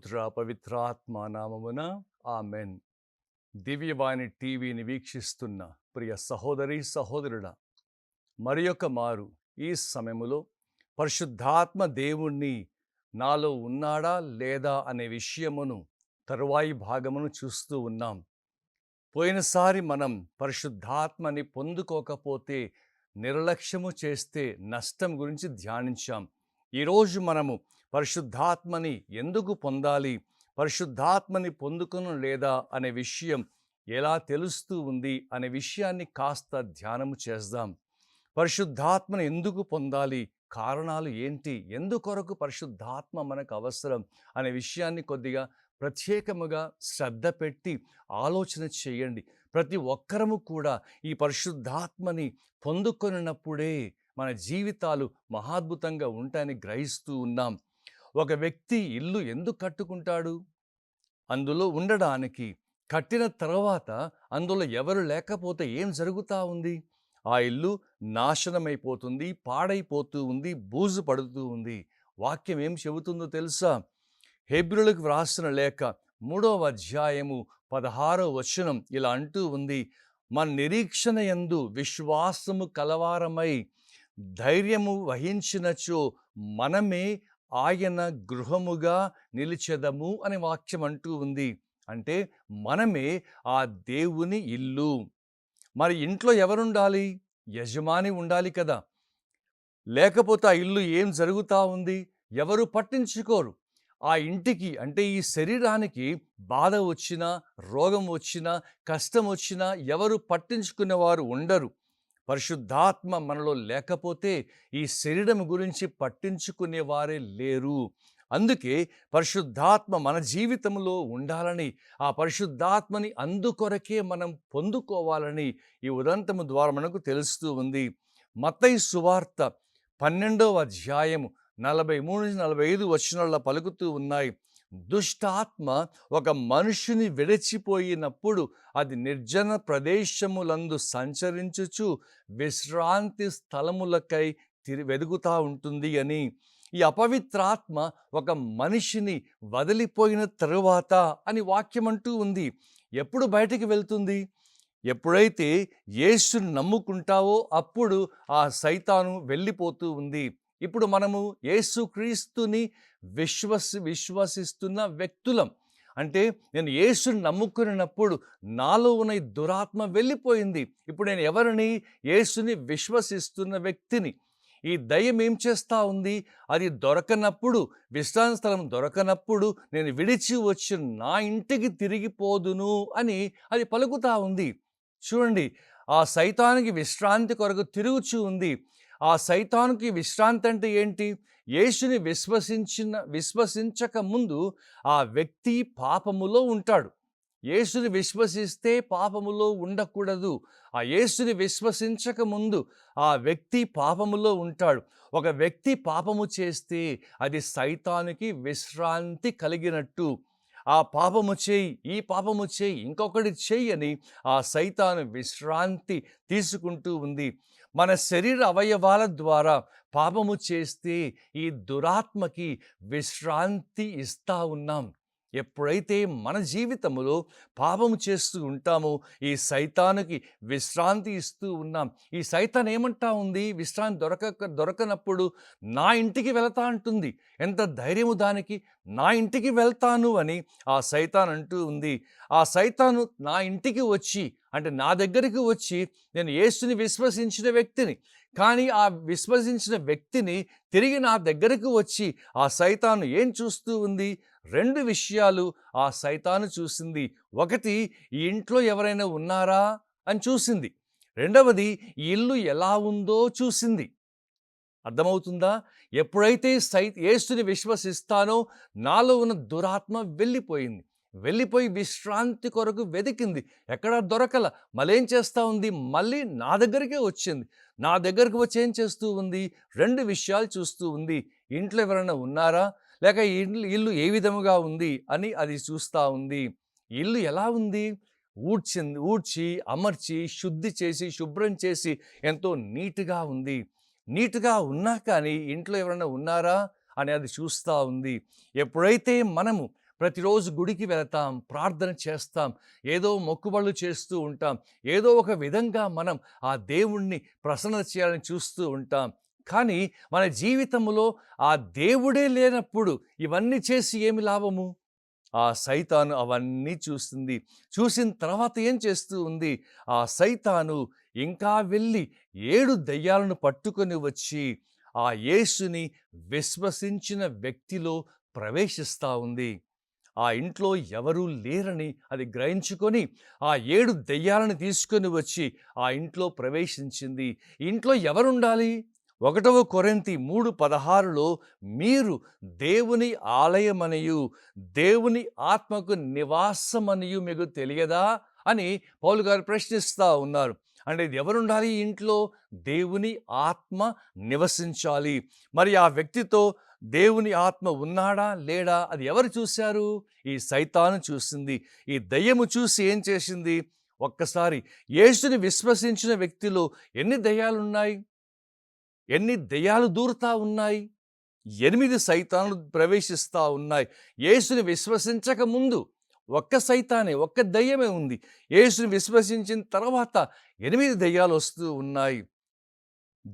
పుత్ర పవిత్రాత్మ నామమున ఆమెన్. దివ్యవాణి టీవీని వీక్షిస్తున్న ప్రియ సహోదరి సహోదరుడా, మరి యొక్క మారు ఈ సమయములో పరిశుద్ధాత్మ దేవుణ్ణి నాలో ఉన్నాడా లేదా అనే విషయమును తరువాయి భాగమును చూస్తూ ఉన్నాం. పోయినసారి మనం పరిశుద్ధాత్మని పొందుకోకపోతే నిర్లక్ష్యము చేస్తే నష్టం గురించి ధ్యానించాం. ఈరోజు మనము పరిశుద్ధాత్మని ఎందుకు పొందాలి, పరిశుద్ధాత్మని పొందుకును లేదా అనే విషయం ఎలా తెలుస్తూ ఉంది అనే విషయాన్ని కాస్త ధ్యానము చేద్దాం. పరిశుద్ధాత్మను ఎందుకు పొందాలి, కారణాలు ఏంటి, ఎందుకొరకు పరిశుద్ధాత్మ మనకు అవసరం అనే విషయాన్ని కొద్దిగా ప్రత్యేకముగా శ్రద్ధ పెట్టి ఆలోచన చేయండి. ప్రతి ఒక్కరము కూడా ఈ పరిశుద్ధాత్మని పొందుకొనినప్పుడే మన జీవితాలు మహాద్భుతంగా ఉంటాయని గ్రహిస్తూ ఉన్నాం. ఒక వ్యక్తి ఇల్లు ఎందుకు కట్టుకుంటాడు? అందులో ఉండడానికి. కట్టిన తర్వాత అందులో ఎవరు లేకపోతే ఏం జరుగుతూ ఉంది? ఆ ఇల్లు నాశనమైపోతుంది, పాడైపోతూ ఉంది, బూజు పడుతూ ఉంది. వాక్యం ఏం చెబుతుందో తెలుసా? హెబ్రీయులకు వ్రాసిన లేఖ 3వ అధ్యాయము 16వ వచనం ఇలా అంటూ ఉంది, మన నిరీక్షణ యందు విశ్వాసము కలవారమై ధైర్యము వహించినచో మనమే ఆయన గృహముగా నిలిచెదము అనే వాక్యం అంటూ ఉంది. అంటే మనమే ఆ దేవుని ఇల్లు. మరి ఇంట్లో ఎవరుండాలి? యజమాని ఉండాలి కదా. లేకపోతే ఆ ఇల్లు ఏం జరుగుతూ ఉంది? ఎవరు పట్టించుకోరు. ఆ ఇంటికి అంటే ఈ శరీరానికి బాధ వచ్చినా, రోగం వచ్చినా, కష్టం వచ్చినా ఎవరు పట్టించుకునేవారు ఉండరు. పరిశుద్ధాత్మ మనలో లేకపోతే ఈ శరీరం గురించి పట్టించుకునేవారే లేరు. అందుకే పరిశుద్ధాత్మ మన జీవితంలో ఉండాలని, ఆ పరిశుద్ధాత్మని అందుకొరకే మనం పొందుకోవాలని ఈ ఉదంతము ద్వారా మనకు తెలుస్తూ ఉంది. మత్తయి సువార్త 12వ అధ్యాయము 43-45 వచనాల్లో పలుకుతూ ఉన్నాయి, దుష్టాత్మ ఒక మనుషుని విడిచిపోయినప్పుడు అది నిర్జన ప్రదేశములందు సంచరించుచు విశ్రాంతి స్థలములకై వెదుగుతూ ఉంటుంది అని. ఈ అపవిత్రాత్మ ఒక మనిషిని వదిలిపోయిన తరువాత అని వాక్యం అంటూ ఉంది. ఎప్పుడు బయటికి వెళ్తుంది? ఎప్పుడైతే యేసుని నమ్ముకుంటావో అప్పుడు ఆ సైతాను వెళ్ళిపోతూ ఉంది. ఇప్పుడు మనము యేసుక్రీస్తుని విశ్వసిస్తున్న వ్యక్తులం. అంటే నేను యేసుని నమ్ముకున్నప్పుడు నాలో ఉన్న ఈ దురాత్మ వెళ్ళిపోయింది. ఇప్పుడు నేను ఎవరిని? యేసుని విశ్వసిస్తున్న వ్యక్తిని. ఈ దయ్యం ఏం చేస్తూ ఉంది? అది దొరకనప్పుడు, విశ్రాంతి స్థలం దొరకనప్పుడు నేను విడిచి వచ్చి నా ఇంటికి తిరిగిపోదును అని అది పలుకుతూ ఉంది. చూడండి, ఆ సైతానికి విశ్రాంతి కొరకు తిరుగుచూ ఉంది. ఆ సైతానికి విశ్రాంతి అంటే ఏంటి? యేసుని విశ్వసించక ముందు ఆ వ్యక్తి పాపములో ఉంటాడు. యేసుని విశ్వసిస్తే పాపములో ఉండకూడదు. ఆ యేసుని విశ్వసించక ముందు ఆ వ్యక్తి పాపములో ఉంటాడు. ఒక వ్యక్తి పాపము చేస్తే అది సైతానికి విశ్రాంతి కలిగినట్టు. ఆ పాపము చేయి, ఈ పాపము చేయి, ఇంకొకటి చెయ్యి అని ఆ సైతాను విశ్రాంతి తీసుకుంటూ ఉంది. మన శరీర అవయవాల ద్వారా పాపము చేస్తే ఈ దురాత్మకి విశ్రాంతి ఇస్తా ఉన్నాం. ఎప్పుడైతే మన జీవితంలో పాపము చేస్తూ ఉంటామో ఈ సైతానికి విశ్రాంతి ఇస్తూ ఉన్నాం. ఈ సైతాన్ ఏమంటా ఉంది? విశ్రాంతి దొరకనప్పుడు నా ఇంటికి వెళతా అంటుంది. ఎంత ధైర్యము దానికి! నా ఇంటికి వెళ్తాను అని ఆ సైతాన్ అంటూ ఉంది. ఆ సైతాను నా ఇంటికి వచ్చి, అంటే నా దగ్గరికి వచ్చి, నేను యేసుని విశ్వసించిన వ్యక్తిని, కానీ ఆ విశ్వసించిన వ్యక్తిని తిరిగి నా దగ్గరకు వచ్చి ఆ సైతాను ఏం చూస్తూ ఉంది? 2 విషయాలు ఆ సైతాను చూసింది. ఒకటి, ఈ ఇంట్లో ఎవరైనా ఉన్నారా అని చూసింది. రెండవది, ఈ ఇల్లు ఎలా ఉందో చూసింది. అర్థమవుతుందా? ఎప్పుడైతే యేసుని విశ్వసిస్తానో నాలో ఉన్న దురాత్మ వెళ్ళిపోయి విశ్రాంతి కొరకు వెతికింది. ఎక్కడా దొరకల. మళ్ళేం చేస్తూ ఉంది? మళ్ళీ నా దగ్గరికే వచ్చింది. నా దగ్గరకు వచ్చి ఏం చేస్తూ ఉంది? 2 విషయాలు చూస్తూ ఉంది. ఇంట్లో ఎవరైనా ఉన్నారా, లేక ఇల్లు ఏ విధముగా ఉంది అని అది చూస్తూ ఉంది. ఇల్లు ఎలా ఉంది? ఊడ్చి అమర్చి శుద్ధి చేసి శుభ్రం చేసి ఎంతో నీట్గా ఉంది. నీట్గా ఉన్నా కానీ ఇంట్లో ఎవరైనా ఉన్నారా అని అది చూస్తూ ఉంది. ఎప్పుడైతే మనము ప్రతిరోజు గుడికి వెళతాం, ప్రార్థన చేస్తాం, ఏదో మొక్కుబళ్ళు చేస్తూ ఉంటాం, ఏదో ఒక విధంగా మనం ఆ దేవుణ్ణి ప్రసన్న చేయాలని చూస్తూ ఉంటాం. కానీ మన జీవితంలో ఆ దేవుడే లేనప్పుడు ఇవన్నీ చేసి ఏమి లాభము? ఆ సైతాను అవన్నీ చూస్తుంది. చూసిన తర్వాత ఏం చేస్తూ ఉంది? ఆ సైతాను ఇంకా వెళ్ళి 7 దెయ్యాలను పట్టుకొని వచ్చి ఆ యేసుని విశ్వసించిన వ్యక్తిలో ప్రవేశిస్తా ఉంది. ఆ ఇంట్లో ఎవరూ లేరని అది గ్రహించుకొని ఆ 7 దెయ్యాలను తీసుకొని వచ్చి ఆ ఇంట్లో ప్రవేశించింది. ఇంట్లో ఎవరుండాలి? 1 కొరింథీ 3:16లో మీరు దేవుని ఆలయమనియు దేవుని ఆత్మకు నివాసమనియు మీకు తెలియదా అని పౌలు గారు ప్రశ్నిస్తూ ఉన్నారు. అంటే ఇది ఎవరుండాలి ఈ ఇంట్లో? దేవుని ఆత్మ నివసించాలి. మరి ఆ వ్యక్తితో దేవుని ఆత్మ ఉన్నాడా లేడా? అది ఎవరు చూశారు? ఈ సైతాను చూసింది. ఈ దయ్యము చూసి ఏం చేసింది? ఒక్కసారి యేసుని విశ్వసించిన వ్యక్తిలో ఎన్ని దయ్యాలున్నాయి? ఎన్ని దెయ్యాలు దూరుతా ఉన్నాయి? 8 సైతానులు ప్రవేశిస్తూ ఉన్నాయి. యేసుని విశ్వసించక ముందు ఒక్క సైతానే, ఒక్క దెయ్యమే ఉంది. యేసుని విశ్వసించిన తర్వాత 8 దెయ్యాలు వస్తూ ఉన్నాయి.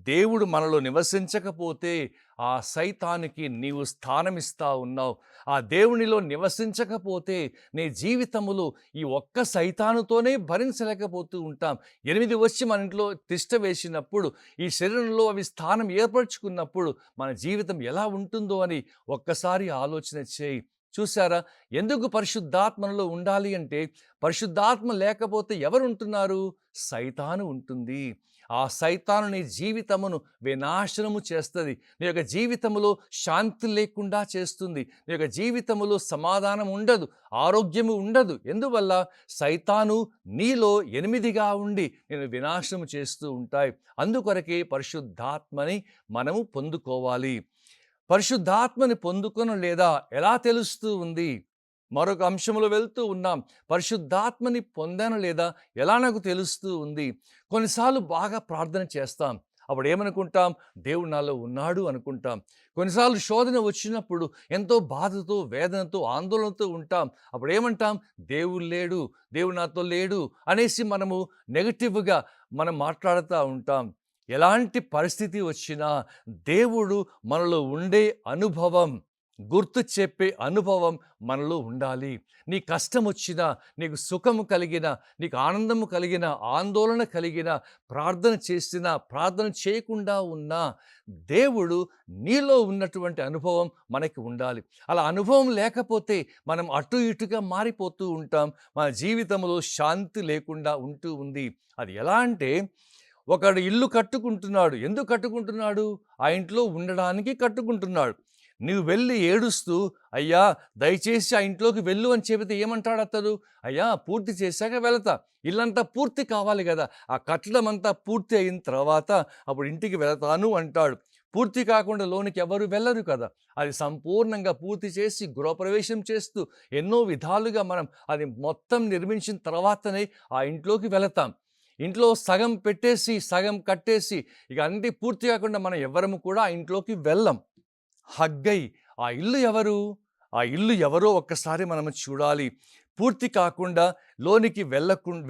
దేవుడు మనలో నివసించకపోతే ఆ సైతానికి నీవు స్థానమిస్తా ఉన్నావు. ఆ దేవునిలో నివసించకపోతే నీ జీవితములో ఈ ఒక్క సైతానుతోనే భరించలేకపోతూ ఉంటాం. 8 వచ్చి మన ఇంట్లో తిష్ట వేసినప్పుడు, ఈ శరీరంలో అవి స్థానం ఏర్పరచుకున్నప్పుడు మన జీవితం ఎలా ఉంటుందో అని ఒక్కసారి ఆలోచన చేయి. చూసారా? ఎందుకు పరిశుద్ధాత్మలో ఉండాలి అంటే, పరిశుద్ధాత్మ లేకపోతే ఎవరుంటున్నారు? సైతాను ఉంటుంది. ఆ సైతాను నీ జీవితమును వినాశనము చేస్తుంది. నీ యొక్క జీవితములో శాంతి లేకుండా చేస్తుంది. నీ యొక్క జీవితములో సమాధానం ఉండదు, ఆరోగ్యము ఉండదు. ఎందువల్ల? సైతాను నీలో 8గా ఉండి నేను వినాశనము చేస్తూ ఉంటాయి. అందుకొరకే పరిశుద్ధాత్మని మనము పొందుకోవాలి. పరిశుద్ధాత్మని పొందుకొన లేదా ఎలా తెలుస్తూ ఉంది? మరొక అంశంలో వెళ్తూ ఉన్నాం. పరిశుద్ధాత్మని పొందాను లేదా ఎలా నాకు తెలుస్తూ ఉంది? కొన్నిసార్లు బాగా ప్రార్థన చేస్తాం. అప్పుడు ఏమనుకుంటాం? దేవుడు నాలో ఉన్నాడు అనుకుంటాం. కొన్నిసార్లు శోధన వచ్చినప్పుడు ఎంతో బాధతో, వేదనతో, ఆందోళనతో ఉంటాం. అప్పుడు ఏమంటాం? దేవుడు లేడు, దేవుడు నాతో లేడు అనేసి మనము నెగటివ్‌గా మనం మాట్లాడుతూ ఉంటాం. ఎలాంటి పరిస్థితి వచ్చినా దేవుడు మనలో ఉండే అనుభవం, గుర్తు చెప్పే అనుభవం మనలో ఉండాలి. నీ కష్టం వచ్చినా, నీకు సుఖము కలిగినా, నీకు ఆనందము కలిగినా, ఆందోళన కలిగినా, ప్రార్థన చేసినా, ప్రార్థన చేయకుండా ఉన్నా దేవుడు నీలో ఉన్నటువంటి అనుభవం మనకి ఉండాలి. అలా అనుభవం లేకపోతే మనం అటు ఇటుగా మారిపోతూ ఉంటాం. మన జీవితంలో శాంతి లేకుండా ఉంటూ ఉంది. అది ఎలా అంటే, ఒకడు ఇల్లు కట్టుకుంటున్నాడు. ఎందుకు కట్టుకుంటున్నాడు? ఆ ఇంట్లో ఉండడానికి కట్టుకుంటున్నాడు. నువ్వు వెళ్ళి ఏడుస్తూ, అయ్యా దయచేసి ఆ ఇంట్లోకి వెళ్ళు అని చెబితే ఏమంటాడు అతడు? అయ్యా పూర్తి చేశాక వెళతా. ఇల్లంతా పూర్తి కావాలి కదా! ఆ కట్టడం అంతా పూర్తి అయిన తర్వాత అప్పుడు ఇంటికి వెళతాను అంటాడు. పూర్తి కాకుండా లోనికి ఎవరు వెళ్ళరు కదా! అది సంపూర్ణంగా పూర్తి చేసి గృహప్రవేశం చేస్తూ ఎన్నో విధాలుగా మనం అది మొత్తం నిర్మించిన తర్వాతనే ఆ ఇంట్లోకి వెళతాం. ఇంట్లో సగం పెట్టేసి, సగం కట్టేసి ఇక అన్నీ పూర్తి కాకుండా మనం ఎవ్వరము కూడా ఆ ఇంట్లోకి వెళ్ళం. హగ్గై ఆ ఇల్లు ఎవరు? ఆ ఇల్లు ఎవరో ఒక్కసారి మనము చూడాలి. పూర్తి కాకుండా లోనికి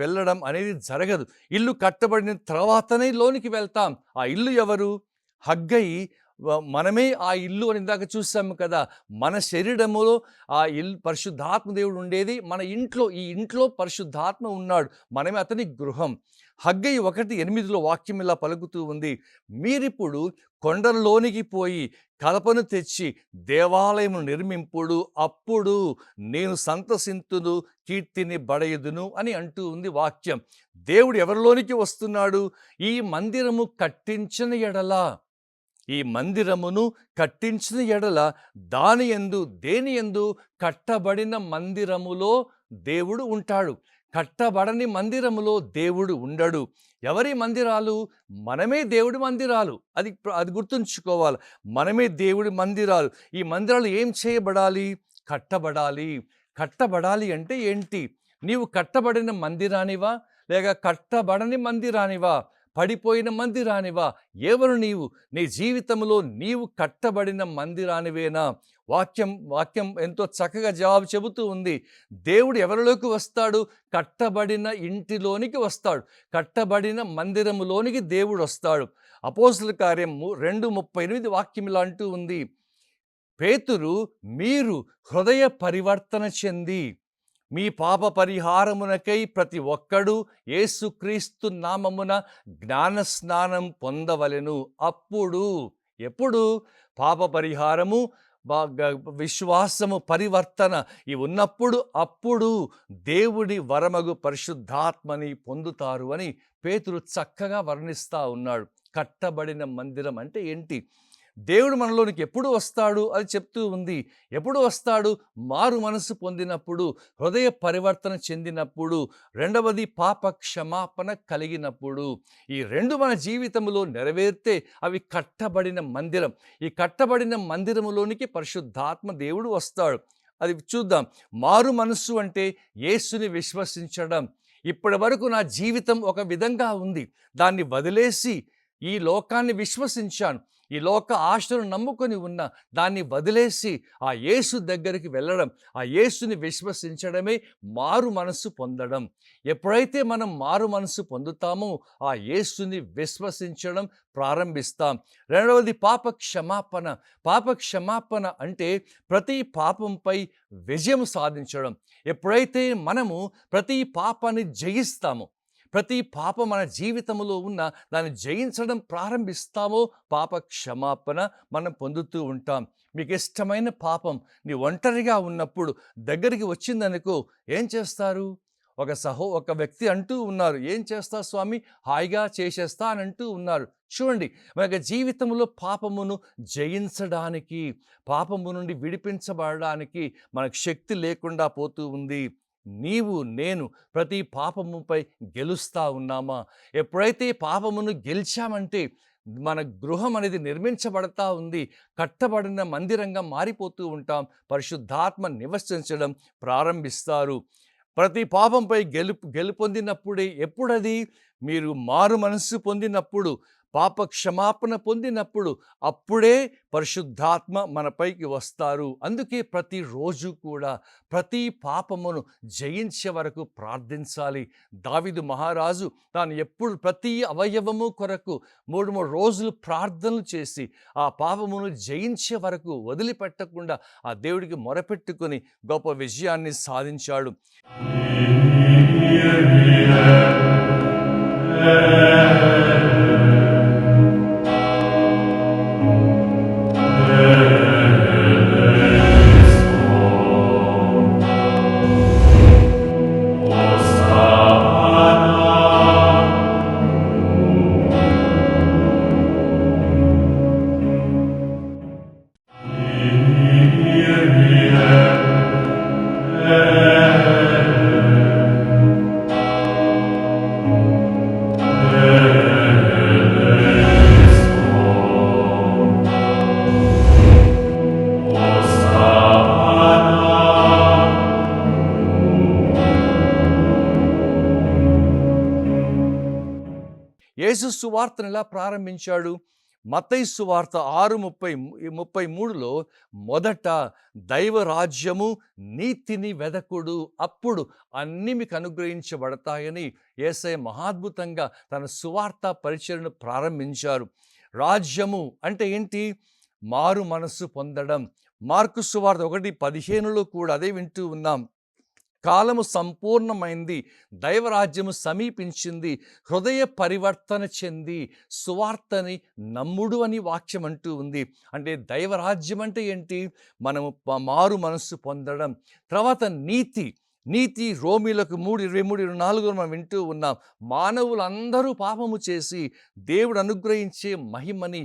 వెళ్ళడం అనేది జరగదు. ఇల్లు కట్టబడిన తర్వాతనే లోనికి వెళ్తాం. ఆ ఇల్లు ఎవరు? హగ్గై మనమే ఆ ఇల్లు అని ఇందాక చూసాము కదా! మన శరీరములో ఆ పరిశుద్ధాత్మ దేవుడు ఉండేది మన ఇంట్లో. ఈ ఇంట్లో పరిశుద్ధాత్మ ఉన్నాడు. మనమే అతని గృహం. హగ్గై 1:8 వాక్యం ఇలా పలుకుతూ ఉంది. మీరిప్పుడు కొండల్లోనికి పోయి కలపను తెచ్చి దేవాలయము నిర్మింపుడు, అప్పుడు నేను సంతసింతును, కీర్తిని బడయుదును అని అంటూ ఉంది వాక్యం. దేవుడు ఎవరిలోనికి వస్తున్నాడు? ఈ మందిరము కట్టించిన ఎడల, ఈ మందిరమును కట్టించిన ఎడల దాని యందు, దేని యందు? కట్టబడిన మందిరములో దేవుడు ఉంటాడు. కట్టబడని మందిరములో దేవుడు ఉండడు. ఎవరి మందిరాలు? మనమే దేవుడి మందిరాలు. అది గుర్తుంచుకోవాలి. మనమే దేవుడి మందిరాలు. ఈ మందిరాలు ఏం చేయబడాలి? కట్టబడాలి. కట్టబడాలి అంటే ఏంటి? నీవు కట్టబడిన మందిరానివా లేక కట్టబడని మందిరానివా? పడిపోయిన మందిరానివా? ఎవరు నీవు? నీ జీవితంలో నీవు కట్టబడిన మందిరానివేనా? వాక్యం ఎంతో చక్కగా జవాబు చెబుతూ ఉంది. దేవుడు ఎవరిలోకి వస్తాడు? కట్టబడిన ఇంటిలోనికి వస్తాడు. కట్టబడిన మందిరములోనికి దేవుడు వస్తాడు. అపోస్తలుల కార్యము 2:38 వాక్యం ఇలా అంటూ ఉంది, పేతురు, మీరు హృదయ పరివర్తన చెంది మీ పాప పరిహారమునకై ప్రతి ఒక్కడు యేసుక్రీస్తు నామమున జ్ఞానస్నానం పొందవలెను. అప్పుడు, ఎప్పుడు? పాప పరిహారము, విశ్వాసము, పరివర్తన ఇవి ఉన్నప్పుడు, అప్పుడు దేవుడి వరమగు పరిశుద్ధాత్మని పొందుతారు అని పేతురు చక్కగా వర్ణిస్తూ ఉన్నాడు. కట్టబడిన మందిరం అంటే ఏంటి? దేవుడు మనలోనికి ఎప్పుడు వస్తాడు అది చెప్తూ ఉంది. ఎప్పుడు వస్తాడు? మారు మనసు పొందినప్పుడు, హృదయ పరివర్తన చెందినప్పుడు, రెండవది పాప క్షమాపణ కలిగినప్పుడు. ఈ రెండు మన జీవితంలో నెరవేరితే అవి కట్టబడిన మందిరం. ఈ కట్టబడిన మందిరములోనికి పరిశుద్ధాత్మ దేవుడు వస్తాడు. అది చూద్దాం. మారు మనస్సు అంటే యేసుని విశ్వసించడం. ఇప్పటి వరకు నా జీవితం ఒక విధంగా ఉంది, దాన్ని వదిలేసి ఈ లోకాన్ని విశ్వసించాను, ఈ లోక ఆశను నమ్ముకొని ఉన్న దాన్ని వదిలేసి ఆ యేసు దగ్గరికి వెళ్ళడం, ఆ యేసుని విశ్వసించడమే మారు మనసు పొందడం. ఎప్పుడైతే మనం మారు మనసు పొందుతామో ఆ యేసుని విశ్వసించడం ప్రారంభిస్తాం. రెండవది పాప క్షమాపణ. పాప క్షమాపణ అంటే ప్రతి పాపంపై విజయం సాధించడం. ఎప్పుడైతే మనము ప్రతి పాపాన్ని జయిస్తామో, ప్రతి పాపం మన జీవితంలో ఉన్న దాన్ని జయించడం ప్రారంభిస్తామో పాప క్షమాపణ మనం పొందుతూ ఉంటాం. మీకు ఇష్టమైన పాపం నీ ఒంటరిగా ఉన్నప్పుడు దగ్గరికి వచ్చిందనుకో, ఏం చేస్తారు? ఒక వ్యక్తి అంటూ ఉన్నారు, ఏం చేస్తా స్వామి, హాయిగా చేసేస్తా అని అంటూ ఉన్నారు. చూడండి, మన జీవితంలో పాపమును జయించడానికి, పాపము నుండి విడిపించబడడానికి మనకు శక్తి లేకుండా పోతూ ఉంది. నీవు నేను ప్రతి పాపముపై గెలుస్తూ ఉన్నామా? ఎప్పుడైతే పాపమును గెలిచామంటే మన గృహం అనేది నిర్మించబడతా ఉంది, కట్టబడిన మందిరంగా మారిపోతూ ఉంటాం. పరిశుద్ధాత్మ నివసించడం ప్రారంభిస్తారు. ప్రతి పాపంపై గెలుపొందినప్పుడే. ఎప్పుడది? మీరు మారు మనస్సు పొందినప్పుడు, పాప క్షమాపణ పొందినప్పుడు, అప్పుడే పరిశుద్ధాత్మ మనపైకి వస్తారు. అందుకే ప్రతిరోజు కూడా ప్రతి పాపమును జయించే వరకు ప్రార్థించాలి. దావీదు మహారాజు తాను ఎప్పుడు ప్రతి అవయవము కొరకు 3 రోజులు ప్రార్థనలు చేసి ఆ పాపమును జయించే వరకు వదిలిపెట్టకుండా ఆ దేవుడికి మొరపెట్టుకొని గొప్ప విజయాన్ని సాధించాడు. యేసు సువార్తను ఎలా ప్రారంభించాడు? మత్తయి సువార్త 6:33లో మొదట దైవరాజ్యము నీతిని వెదకుడు, అప్పుడు అన్నీ మీకు అనుగ్రహించబడతాయని యేసయ్య మహాద్భుతంగా తన సువార్త పరిచర్యను ప్రారంభించారు. రాజ్యము అంటే ఏంటి? మారు మనస్సు పొందడం. మార్కు సువార్త 1:15లో కూడా అదే వింటూ ఉన్నాం. కాలము సంపూర్ణమైంది, దైవరాజ్యము సమీపించింది, హృదయ పరివర్తన చెంది సువార్తని నమ్ముడు అని వాక్యం అంటూ ఉంది. అంటే దైవరాజ్యం అంటే ఏంటి? మనము మారు మనస్సు పొందడం. తర్వాత నీతి రోమీలకు 3:23-24 మనం వింటూ ఉన్నాం. మానవులందరూ పాపము చేసి దేవుడు అనుగ్రహించే మహిమని,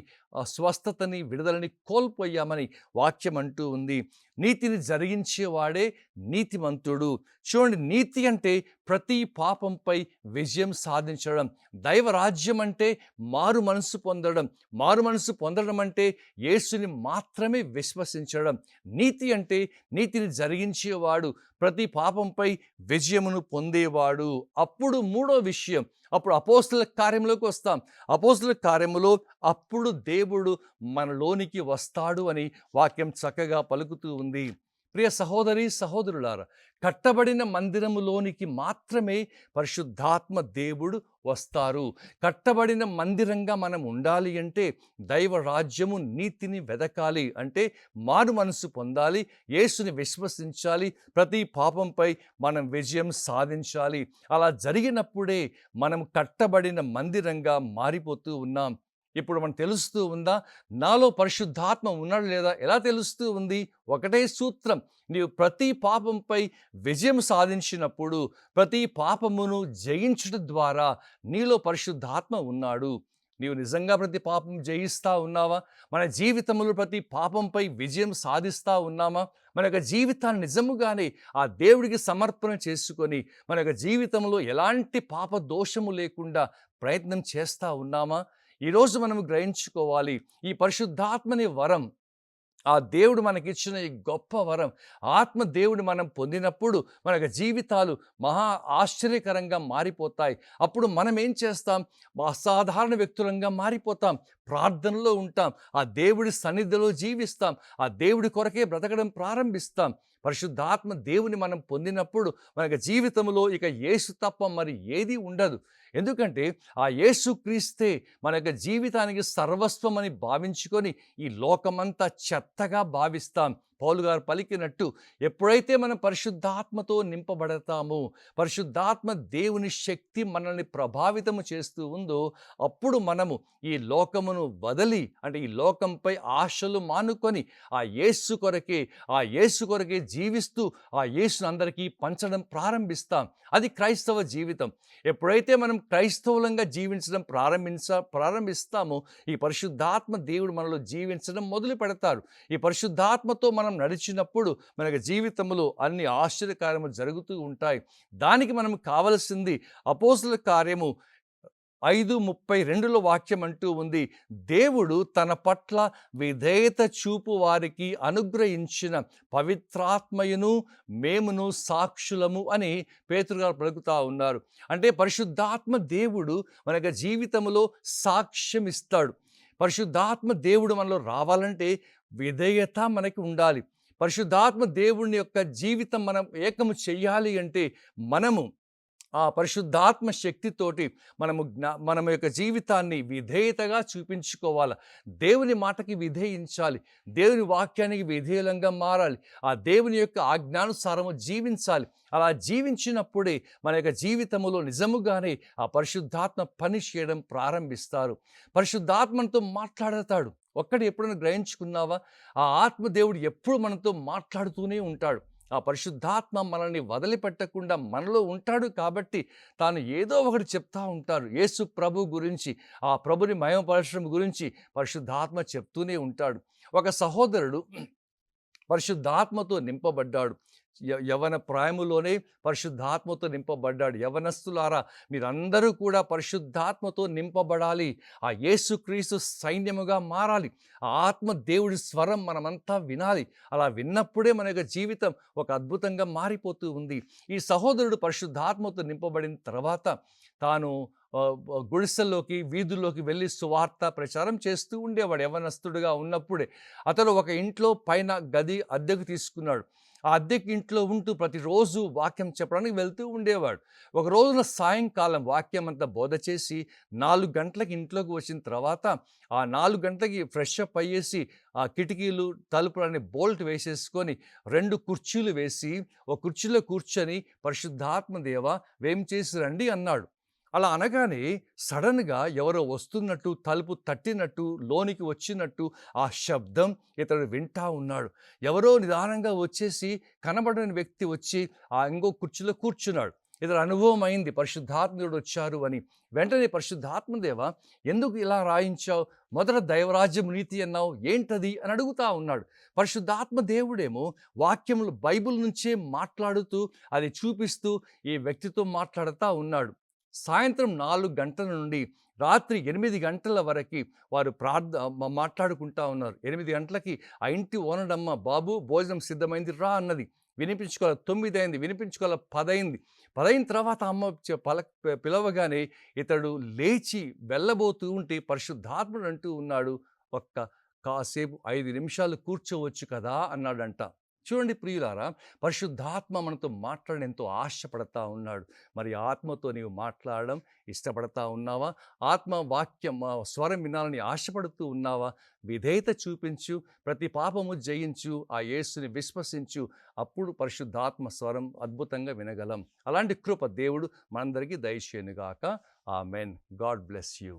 స్వస్థతని, విడుదలని కోల్పోయామని వాక్యం అంటూ ఉంది. నీతిని జరిగించేవాడే నీతిమంతుడు. చూడండి, నీతి అంటే ప్రతి పాపంపై విజయం సాధించడం. దైవరాజ్యం అంటే మారు మనసు పొందడం. మారు మనసు పొందడం అంటే యేసుని మాత్రమే విశ్వసించడం. నీతి అంటే నీతిని జరిగించేవాడు, ప్రతి పాపంపై విజయమును పొందేవాడు. అప్పుడు మూడో విషయం, అప్పుడు అపోస్తల కార్యంలోకి వస్తాం. అపోస్తల కార్యములో అప్పుడు దేవుడు మనలోనికి వస్తాడు అని వాక్యం చక్కగా పలుకుతూ ఉంది. ప్రియ సహోదరి సహోదరులారా, కట్టబడిన మందిరములోనికి మాత్రమే పరిశుద్ధాత్మ దేవుడు వస్తారు. కట్టబడిన మందిరంగా మనం ఉండాలి అంటే దైవ రాజ్యము నీతిని వెదకాలి అంటే మారు మనసు పొందాలి, యేసుని విశ్వసించాలి, ప్రతి పాపంపై మనం విజయం సాధించాలి. అలా జరిగినప్పుడే మనం కట్టబడిన మందిరంగా మారిపోతూ ఉన్నాం. ఇప్పుడు మనకు తెలుస్తూ ఉందా, నాలో పరిశుద్ధాత్మ ఉన్నాడు లేదా? ఎలా తెలుస్తూ ఉంది? ఒకటే సూత్రం. నీవు ప్రతి పాపంపై విజయం సాధించినప్పుడు, ప్రతి పాపమును జయించుట ద్వారా నీలో పరిశుద్ధాత్మ ఉన్నాడు. నీవు నిజంగా ప్రతి పాపం జయిస్తా ఉన్నావా? మన జీవితంలో ప్రతి పాపంపై విజయం సాధిస్తా ఉన్నామా? మన యొక్క జీవితాన్ని నిజముగానే ఆ దేవుడికి సమర్పణ చేసుకొని మన యొక్క జీవితంలో ఎలాంటి పాప దోషము లేకుండా ప్రయత్నం చేస్తూ ఉన్నామా? ఈరోజు మనం గ్రహించుకోవాలి, ఈ పరిశుద్ధాత్మని వరం, ఆ దేవుడు మనకిచ్చిన ఈ గొప్ప వరం, ఆత్మ దేవుడు మనం పొందినప్పుడు మన యొక్క జీవితాలు మహా ఆశ్చర్యకరంగా మారిపోతాయి. అప్పుడు మనం ఏం చేస్తాం? అసాధారణ వ్యక్తులంగా మారిపోతాం. ప్రార్థనలో ఉంటాం, ఆ దేవుడి సన్నిధిలో జీవిస్తాం, ఆ దేవుడి కొరకే బ్రతకడం ప్రారంభిస్తాం. పరిశుద్ధాత్మ దేవుని మనం పొందినప్పుడు మన యొక్క జీవితంలో ఇక యేసు తప్ప మరి ఏది ఉండదు. ఎందుకంటే ఆ యేసుక్రీస్తే మన యొక్క జీవితానికి సర్వస్వం అని భావించుకొని ఈ లోకమంతా చెత్తగా భావిస్తాం. పౌలు గారు పలికినట్టు, ఎప్పుడైతే మనం పరిశుద్ధాత్మతో నింపబడతామో, పరిశుద్ధాత్మ దేవుని శక్తి మనల్ని ప్రభావితము చేస్తూ ఉందో, అప్పుడు మనము ఈ లోకమును వదలి, అంటే ఈ లోకంపై ఆశలు మానుకొని ఆ యేసు కొరకే జీవిస్తూ ఆ యేసును అందరికీ పంచడం ప్రారంభిస్తాం. అది క్రైస్తవ జీవితం. ఎప్పుడైతే మనం క్రైస్తవులంగా జీవించడం ప్రారంభిస్తామో, ఈ పరిశుద్ధాత్మ దేవుడు మనలో జీవించడం మొదలు పెడతారు. ఈ పరిశుద్ధాత్మతో మనం నడిచినప్పుడు మన జీవితంలో అన్ని ఆశ్చర్యకార్యములు జరుగుతూ ఉంటాయి. దానికి మనం కావలసింది అపోస్తలుల కార్యము 5:32 వాక్యం అంటూ ఉంది, దేవుడు తన పట్ల విధేయత చూపు వారికి అనుగ్రహించిన పవిత్రాత్మయును మేమును సాక్షులము అని పేతురు గారు పలుకుతూ ఉన్నారు. అంటే పరిశుద్ధాత్మ దేవుడు మన యొక్క జీవితంలో సాక్ష్యం ఇస్తాడు. పరిశుద్ధాత్మ దేవుడు మనలో రావాలంటే విధేయత మనకి ఉండాలి. పరిశుద్ధాత్మ దేవుని యొక్క జీవితం మనం ఏకము చెయ్యాలి అంటే మనము ఆ పరిశుద్ధాత్మ శక్తితోటి మన యొక్క జీవితాన్ని విధేయతగా చూపించుకోవాలి. దేవుని మాటకి విధేయించాలి, దేవుని వాక్యానికి విధేయులంగా మారాలి, ఆ దేవుని యొక్క ఆజ్ఞానుసారము జీవించాలి. అలా జీవించినప్పుడే మన యొక్క జీవితంలో నిజముగానే ఆ పరిశుద్ధాత్మ పని చేయడం ప్రారంభిస్తారు. పరిశుద్ధాత్మతో మాట్లాడతాడు. ఒక్కటి ఎప్పుడైనా గ్రహించుకున్నావా? ఆ ఆత్మదేవుడు ఎప్పుడు మనతో మాట్లాడుతూనే ఉంటాడు. ఆ పరిశుద్ధాత్మ మనల్ని వదిలిపెట్టకుండా మనలో ఉంటాడు కాబట్టి తాను ఏదో ఒకటి చెప్తా ఉంటారు. యేసు ప్రభు గురించి, ఆ ప్రభుని మహిమపరచడం గురించి పరిశుద్ధాత్మ చెప్తూనే ఉంటాడు. ఒక సహోదరుడు పరిశుద్ధాత్మతో నింపబడ్డాడు. యవన ప్రాయములోనే పరిశుద్ధాత్మతో నింపబడ్డాడు. యవనస్తులారా, మీరందరూ కూడా పరిశుద్ధాత్మతో నింపబడాలి. ఆ యేసుక్రీస్తు సైన్యముగా మారాలి. ఆ ఆత్మ దేవుడి స్వరం మనమంతా వినాలి. అలా విన్నప్పుడే మన యొక్క జీవితం ఒక అద్భుతంగా మారిపోతూ ఉంది. ఈ సహోదరుడు పరిశుద్ధాత్మతో నింపబడిన తర్వాత తాను గుడిసెల్లోకి, వీధుల్లోకి వెళ్ళి సువార్త ప్రచారం చేస్తూ ఉండేవాడు. యవనస్తుడుగా ఉన్నప్పుడే అతను ఒక ఇంట్లో పైన గది అద్దెకు తీసుకున్నాడు. ఆ అద్దెకి ఇంట్లో ఉంటూ ప్రతిరోజు వాక్యం చెప్పడానికి వెళ్తూ ఉండేవాడు. ఒక రోజున సాయంకాలం వాక్యం అంతా బోధ చేసి 4 గంటలకి ఇంట్లోకి వచ్చిన తర్వాత ఆ 4 గంటలకి ఫ్రెష్ అప్ అయ్యేసి ఆ కిటికీలు తలుపులని బోల్ట్ వేసేసుకొని 2 కుర్చీలు వేసి ఒక కుర్చీలో కూర్చొని పరిశుద్ధాత్మ దేవా వేం చేసి రండి అన్నాడు. అలా అనగానే సడన్గా ఎవరో వస్తున్నట్టు, తలుపు తట్టినట్టు, లోనికి వచ్చినట్టు ఆ శబ్దం ఇతడు వింటా ఉన్నాడు. ఎవరో నిదానంగా వచ్చేసి కనబడని వ్యక్తి వచ్చి ఆ ఇంకో కుర్చీలో కూర్చున్నాడు. ఇతడు అనుభవం అయింది పరిశుద్ధాత్ముడు వచ్చారు అని. వెంటనే పరిశుద్ధాత్మదేవా ఎందుకు ఇలా రాయించావు? మొదట దైవరాజ్యం నీతి అన్నావు, ఏంటది అని అడుగుతా ఉన్నాడు. పరిశుద్ధాత్మ దేవుడేమో వాక్యములు బైబిల్ నుంచే మాట్లాడుతూ అది చూపిస్తూ ఈ వ్యక్తితో మాట్లాడుతూ ఉన్నాడు. సాయంత్రం 4 గంటల నుండి రాత్రి 8 గంటల వరకు వారు మాట్లాడుకుంటా ఉన్నారు. 8 గంటలకి ఆ ఇంటి ఓనరమ్మ, బాబు భోజనం సిద్ధమైంది రా అన్నది. వినిపించుకోవాలి, 9 అయింది, వినిపించుకోవాలి, 10 అయింది. 10 అయిన తర్వాత అమ్మ పిలవగానే ఇతడు లేచి వెళ్ళబోతూ ఉంటే పరిశుద్ధాత్ముడు అంటూ ఉన్నాడు, ఒక్క కాసేపు 5 నిమిషాలు కూర్చోవచ్చు కదా అన్నాడంట. చూడండి ప్రియులారా, పరిశుద్ధాత్మ మనతో మాట్లాడని ఎంతో ఆశపడతా ఉన్నాడు. మరి ఆత్మతో నీవు మాట్లాడడం ఇష్టపడతా ఉన్నావా? ఆత్మ వాక్యం స్వరం వినాలని ఆశపడుతూ ఉన్నావా? విధేయత చూపించు, ప్రతి పాపము జయించు, ఆ యేసుని విశ్వసించు. అప్పుడు పరిశుద్ధాత్మ స్వరం అద్భుతంగా వినగలం. అలాంటి కృప దేవుడు మనందరికీ దయచేయునుగాక. ఆమెన్. God bless you.